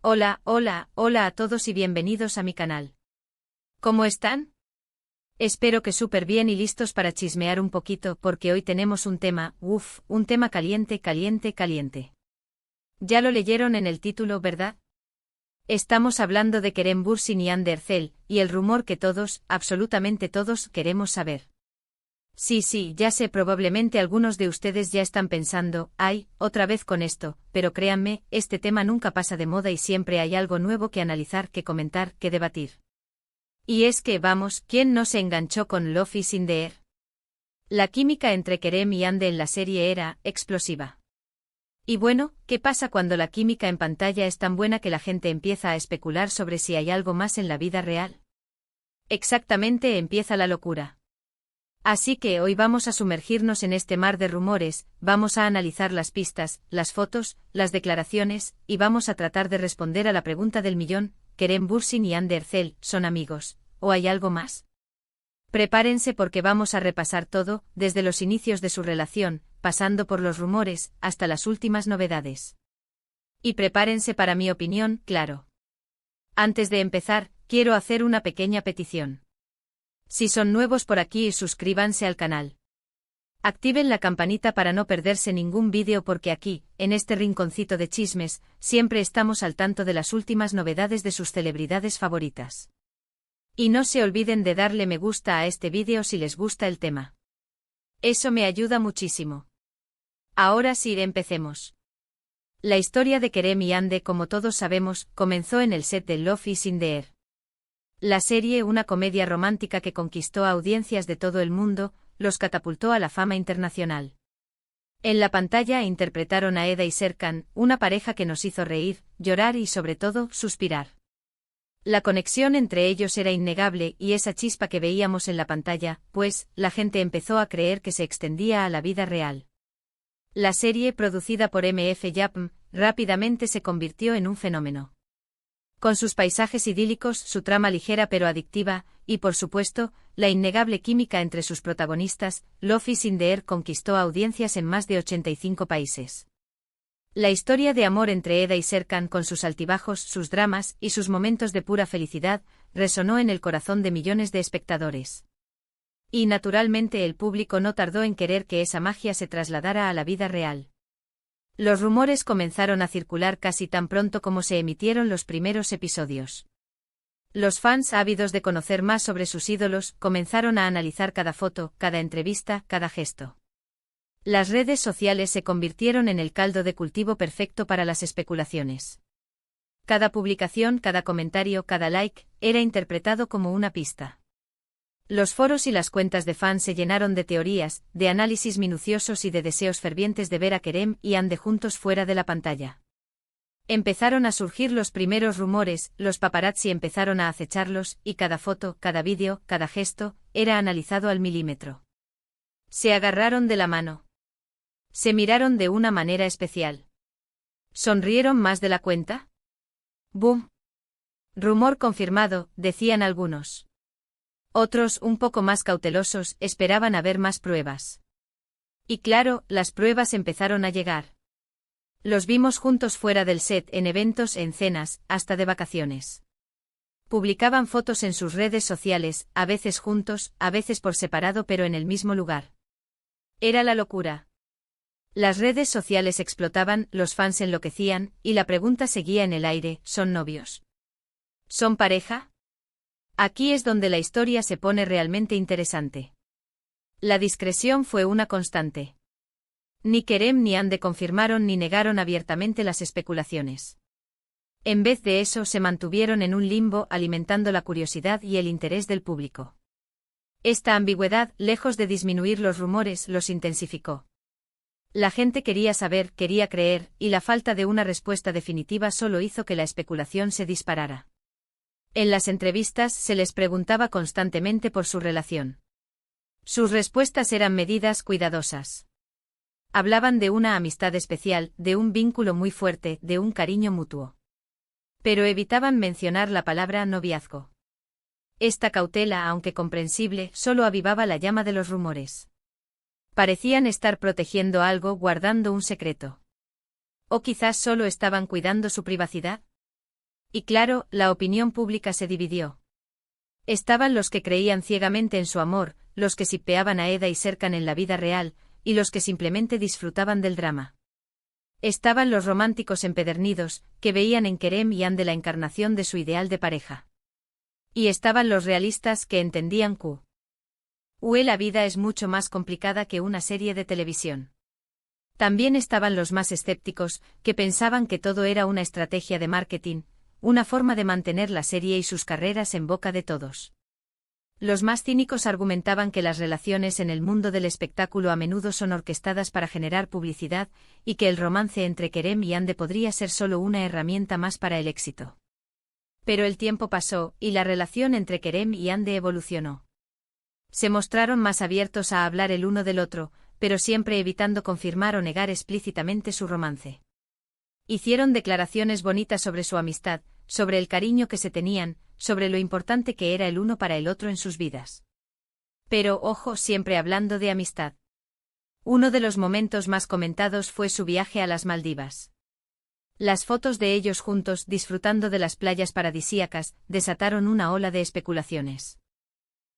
Hola, hola, hola a todos y bienvenidos a mi canal. ¿Cómo están? Espero que súper bien y listos para chismear un poquito porque hoy tenemos un tema, un tema caliente, caliente, caliente. Ya lo leyeron en el título, ¿verdad? Estamos hablando de Kerem Bürsin y Hande Erçel, y el rumor que todos, absolutamente todos, queremos saber. Sí, ya sé, probablemente algunos de ustedes ya están pensando, ay, otra vez con esto, pero créanme, este tema nunca pasa de moda y siempre hay algo nuevo que analizar, que comentar, que debatir. Y es que, vamos, ¿quién no se enganchó con Love is in the air? La química entre Kerem y Hande en la serie era explosiva. Y bueno, ¿qué pasa cuando la química en pantalla es tan buena que la gente empieza a especular sobre si hay algo más en la vida real? Exactamente, empieza la locura. Así que hoy vamos a sumergirnos en este mar de rumores, vamos a analizar las pistas, las fotos, las declaraciones, y vamos a tratar de responder a la pregunta del millón: ¿Kerem Bürsin y Hande Erçel son amigos, o hay algo más? Prepárense porque vamos a repasar todo, desde los inicios de su relación, pasando por los rumores, hasta las últimas novedades. Y prepárense para mi opinión, claro. Antes de empezar, quiero hacer una pequeña petición. Si son nuevos por aquí, suscríbanse al canal. Activen la campanita para no perderse ningún vídeo porque aquí, en este rinconcito de chismes, siempre estamos al tanto de las últimas novedades de sus celebridades favoritas. Y no se olviden de darle me gusta a este vídeo si les gusta el tema. Eso me ayuda muchísimo. Ahora sí, empecemos. La historia de Kerem y Hande, como todos sabemos, comenzó en el set de Love is in the air. La serie, una comedia romántica que conquistó a audiencias de todo el mundo, los catapultó a la fama internacional. En la pantalla interpretaron a Eda y Serkan, una pareja que nos hizo reír, llorar y sobre todo, suspirar. La conexión entre ellos era innegable y esa chispa que veíamos en la pantalla, pues, la gente empezó a creer que se extendía a la vida real. La serie, producida por MF Yapm, rápidamente se convirtió en un fenómeno. Con sus paisajes idílicos, su trama ligera pero adictiva, y por supuesto, la innegable química entre sus protagonistas, Love is in the air conquistó audiencias en más de 85 países. La historia de amor entre Eda y Serkan, con sus altibajos, sus dramas y sus momentos de pura felicidad, resonó en el corazón de millones de espectadores. Y naturalmente el público no tardó en querer que esa magia se trasladara a la vida real. Los rumores comenzaron a circular casi tan pronto como se emitieron los primeros episodios. Los fans, ávidos de conocer más sobre sus ídolos, comenzaron a analizar cada foto, cada entrevista, cada gesto. Las redes sociales se convirtieron en el caldo de cultivo perfecto para las especulaciones. Cada publicación, cada comentario, cada like, era interpretado como una pista. Los foros y las cuentas de fans se llenaron de teorías, de análisis minuciosos y de deseos fervientes de ver a Kerem y Hande juntos fuera de la pantalla. Empezaron a surgir los primeros rumores, los paparazzi empezaron a acecharlos, y cada foto, cada vídeo, cada gesto, era analizado al milímetro. Se agarraron de la mano. Se miraron de una manera especial. ¿Sonrieron más de la cuenta? ¡Boom! Rumor confirmado, decían algunos. Otros, un poco más cautelosos, esperaban a ver más pruebas. Y claro, las pruebas empezaron a llegar. Los vimos juntos fuera del set, en eventos, en cenas, hasta de vacaciones. Publicaban fotos en sus redes sociales, a veces juntos, a veces por separado, pero en el mismo lugar. Era la locura. Las redes sociales explotaban, los fans enloquecían, y la pregunta seguía en el aire: ¿son novios? ¿Son pareja? Aquí es donde la historia se pone realmente interesante. La discreción fue una constante. Ni Kerem ni Hande confirmaron ni negaron abiertamente las especulaciones. En vez de eso, se mantuvieron en un limbo, alimentando la curiosidad y el interés del público. Esta ambigüedad, lejos de disminuir los rumores, los intensificó. La gente quería saber, quería creer, y la falta de una respuesta definitiva solo hizo que la especulación se disparara. En las entrevistas se les preguntaba constantemente por su relación. Sus respuestas eran medidas, cuidadosas. Hablaban de una amistad especial, de un vínculo muy fuerte, de un cariño mutuo. Pero evitaban mencionar la palabra noviazgo. Esta cautela, aunque comprensible, solo avivaba la llama de los rumores. Parecían estar protegiendo algo, guardando un secreto. ¿O quizás solo estaban cuidando su privacidad? Y claro, la opinión pública se dividió. Estaban los que creían ciegamente en su amor, los que shippeaban a Eda y Serkan en la vida real, y los que simplemente disfrutaban del drama. Estaban los románticos empedernidos, que veían en Kerem y Hande la encarnación de su ideal de pareja. Y estaban los realistas que entendían que la vida es mucho más complicada que una serie de televisión. También estaban los más escépticos, que pensaban que todo era una estrategia de marketing, una forma de mantener la serie y sus carreras en boca de todos. Los más cínicos argumentaban que las relaciones en el mundo del espectáculo a menudo son orquestadas para generar publicidad, y que el romance entre Kerem y Hande podría ser solo una herramienta más para el éxito. Pero el tiempo pasó, y la relación entre Kerem y Hande evolucionó. Se mostraron más abiertos a hablar el uno del otro, pero siempre evitando confirmar o negar explícitamente su romance. Hicieron declaraciones bonitas sobre su amistad, sobre el cariño que se tenían, sobre lo importante que era el uno para el otro en sus vidas. Pero, ojo, siempre hablando de amistad. Uno de los momentos más comentados fue su viaje a las Maldivas. Las fotos de ellos juntos disfrutando de las playas paradisíacas desataron una ola de especulaciones.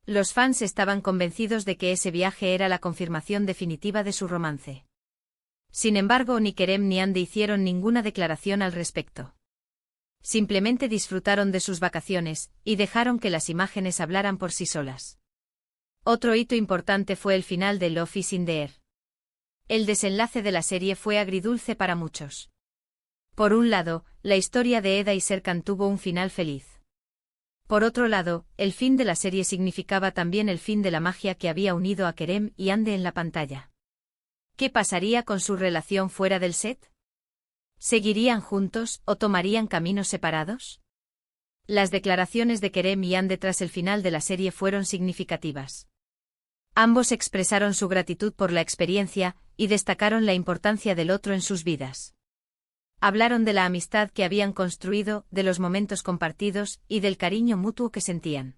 Los fans estaban convencidos de que ese viaje era la confirmación definitiva de su romance. Sin embargo, ni Kerem ni Hande hicieron ninguna declaración al respecto. Simplemente disfrutaron de sus vacaciones, y dejaron que las imágenes hablaran por sí solas. Otro hito importante fue el final de Love is in the Air. El desenlace de la serie fue agridulce para muchos. Por un lado, la historia de Eda y Serkan tuvo un final feliz. Por otro lado, el fin de la serie significaba también el fin de la magia que había unido a Kerem y Hande en la pantalla. ¿Qué pasaría con su relación fuera del set? ¿Seguirían juntos o tomarían caminos separados? Las declaraciones de Kerem y Hande tras el final de la serie fueron significativas. Ambos expresaron su gratitud por la experiencia y destacaron la importancia del otro en sus vidas. Hablaron de la amistad que habían construido, de los momentos compartidos y del cariño mutuo que sentían.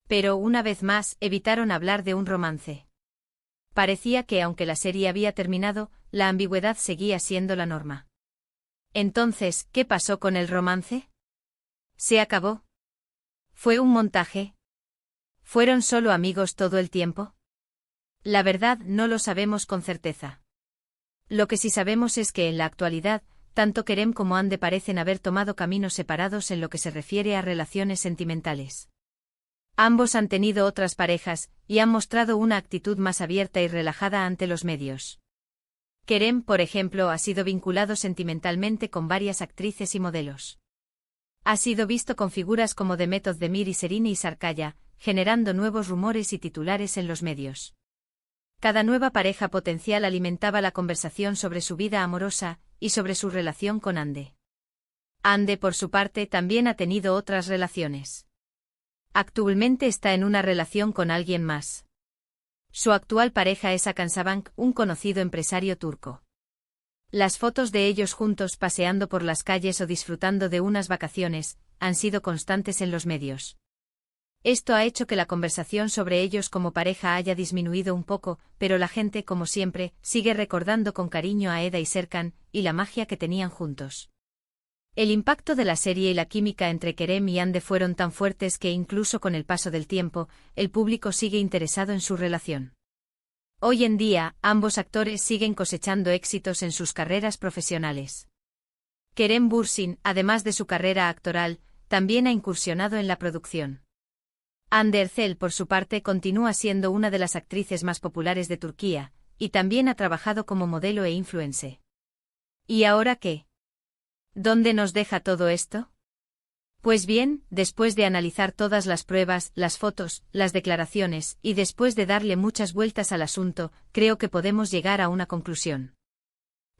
Pero, una vez más, evitaron hablar de un romance. Parecía que, aunque la serie había terminado, la ambigüedad seguía siendo la norma. Entonces, ¿qué pasó con el romance? ¿Se acabó? ¿Fue un montaje? ¿Fueron solo amigos todo el tiempo? La verdad no lo sabemos con certeza. Lo que sí sabemos es que en la actualidad, tanto Kerem como Hande parecen haber tomado caminos separados en lo que se refiere a relaciones sentimentales. Ambos han tenido otras parejas, y han mostrado una actitud más abierta y relajada ante los medios. Kerem, por ejemplo, ha sido vinculado sentimentalmente con varias actrices y modelos. Ha sido visto con figuras como Demet Özdemir y Serini y Sarkaya, generando nuevos rumores y titulares en los medios. Cada nueva pareja potencial alimentaba la conversación sobre su vida amorosa y sobre su relación con Hande. Hande, por su parte, también ha tenido otras relaciones. Actualmente está en una relación con alguien más. Su actual pareja es Hakan Sabank, un conocido empresario turco. Las fotos de ellos juntos paseando por las calles o disfrutando de unas vacaciones han sido constantes en los medios. Esto ha hecho que la conversación sobre ellos como pareja haya disminuido un poco, pero la gente, como siempre, sigue recordando con cariño a Eda y Serkan y la magia que tenían juntos. El impacto de la serie y la química entre Kerem y Hande fueron tan fuertes que incluso con el paso del tiempo, el público sigue interesado en su relación. Hoy en día, ambos actores siguen cosechando éxitos en sus carreras profesionales. Kerem Bürsin, además de su carrera actoral, también ha incursionado en la producción. Hande Erçel, por su parte, continúa siendo una de las actrices más populares de Turquía, y también ha trabajado como modelo e influencer. ¿Y ahora qué? ¿Dónde nos deja todo esto? Pues bien, después de analizar todas las pruebas, las fotos, las declaraciones, y después de darle muchas vueltas al asunto, creo que podemos llegar a una conclusión.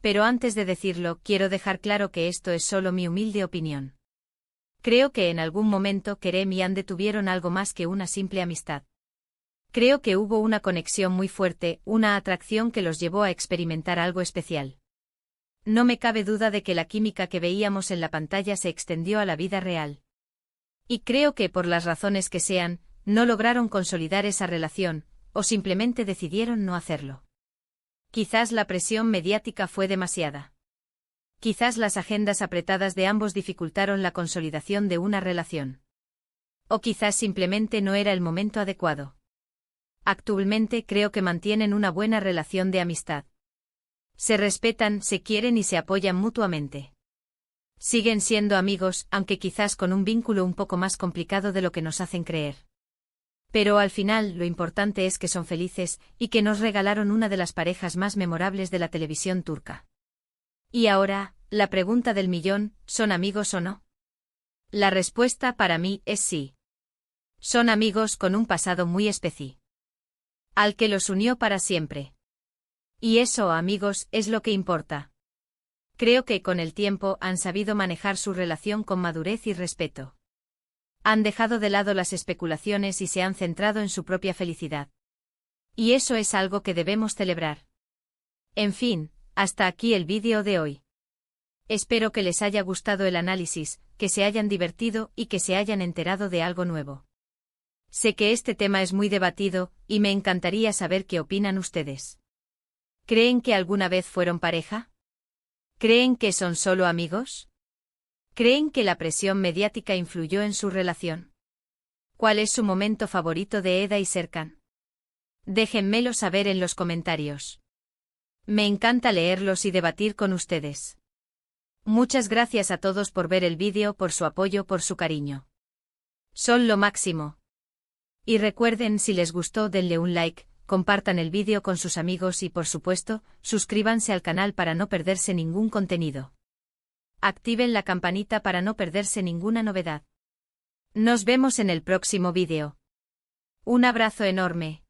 Pero antes de decirlo, quiero dejar claro que esto es solo mi humilde opinión. Creo que en algún momento Kerem y Hande tuvieron algo más que una simple amistad. Creo que hubo una conexión muy fuerte, una atracción que los llevó a experimentar algo especial. No me cabe duda de que la química que veíamos en la pantalla se extendió a la vida real. Y creo que, por las razones que sean, no lograron consolidar esa relación, o simplemente decidieron no hacerlo. Quizás la presión mediática fue demasiada. Quizás las agendas apretadas de ambos dificultaron la consolidación de una relación. O quizás simplemente no era el momento adecuado. Actualmente creo que mantienen una buena relación de amistad. Se respetan, se quieren y se apoyan mutuamente. Siguen siendo amigos, aunque quizás con un vínculo un poco más complicado de lo que nos hacen creer. Pero al final lo importante es que son felices y que nos regalaron una de las parejas más memorables de la televisión turca. Y ahora, la pregunta del millón, ¿son amigos o no? La respuesta para mí es sí. Son amigos con un pasado muy especial, al que los unió para siempre. Y eso, amigos, es lo que importa. Creo que con el tiempo han sabido manejar su relación con madurez y respeto. Han dejado de lado las especulaciones y se han centrado en su propia felicidad. Y eso es algo que debemos celebrar. En fin, hasta aquí el vídeo de hoy. Espero que les haya gustado el análisis, que se hayan divertido y que se hayan enterado de algo nuevo. Sé que este tema es muy debatido, y me encantaría saber qué opinan ustedes. ¿Creen que alguna vez fueron pareja? ¿Creen que son solo amigos? ¿Creen que la presión mediática influyó en su relación? ¿Cuál es su momento favorito de Eda y Serkan? Déjenmelo saber en los comentarios. Me encanta leerlos y debatir con ustedes. Muchas gracias a todos por ver el vídeo, por su apoyo, por su cariño. Son lo máximo. Y recuerden, si les gustó, denle un like, compartan el vídeo con sus amigos y, por supuesto, suscríbanse al canal para no perderse ningún contenido. Activen la campanita para no perderse ninguna novedad. Nos vemos en el próximo vídeo. Un abrazo enorme.